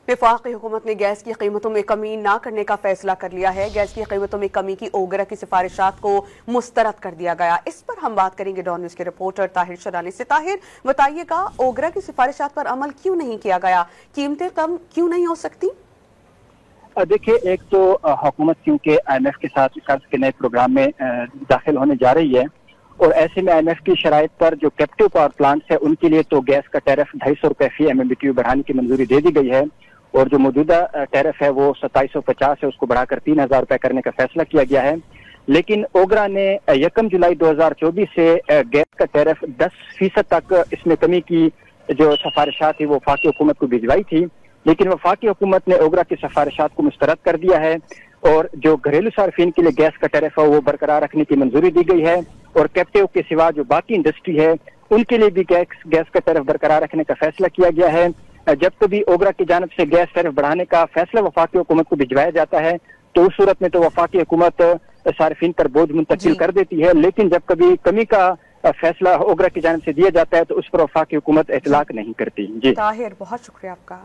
وفاقی حکومت نے گیس کی قیمتوں میں کمی نہ کرنے کا فیصلہ کر لیا ہے۔ گیس کی قیمتوں میں کمی کی اوگرا کی سفارشات کو مسترد کر دیا گیا۔ اس پر ہم بات کریں گے ڈان نیوز کے رپورٹر طاہر شرانی سے۔ طاہر، بتائیے گا اوگرا کی سفارشات پر عمل کیوں نہیں کیا گیا؟ قیمتیں کم کیوں نہیں ہو سکتی؟ دیکھیے، ایک تو حکومت کیونکہ آئی ایم ایف کے ساتھ قرض کے نئے پروگرام میں داخل ہونے جا رہی ہے، اور ایسے میں آئی ایم ایف کی شرائط پر جو کیپٹیو پاور پلانٹس ہے ان کے لیے تو گیس کا ٹیرف 250 روپے فی MMBTU بڑھانے کی منظوری دے دی گئی ہے، اور جو موجودہ ٹیرف ہے وہ 2750 ہے، اس کو بڑھا کر 3000 روپے کرنے کا فیصلہ کیا گیا ہے۔ لیکن اوگرا نے 1 جولائی 2024 سے گیس کا ٹیرف 10% تک اس میں کمی کی جو سفارشات تھی وہ وفاقی حکومت کو بھجوائی تھی، لیکن وفاقی حکومت نے اوگرا کی سفارشات کو مسترد کر دیا ہے، اور جو گھریلو صارفین کے لیے گیس کا ٹیرف ہے وہ برقرار رکھنے کی منظوری دی گئی ہے، اور کیپٹیو کے سوا جو باقی انڈسٹری ہے ان کے لیے بھی گیس کا ٹیرف برقرار رکھنے کا فیصلہ کیا گیا ہے۔ جب کبھی اوگرا کی جانب سے گیس ٹیرف بڑھانے کا فیصلہ وفاقی حکومت کو بھجوایا جاتا ہے تو اس صورت میں تو وفاقی حکومت صارفین پر بوجھ منتقل کر دیتی ہے، لیکن جب کبھی کمی کا فیصلہ اوگرا کی جانب سے دیا جاتا ہے تو اس پر وفاقی حکومت اطلاق نہیں کرتی۔ طاہر، بہت شکریہ آپ کا۔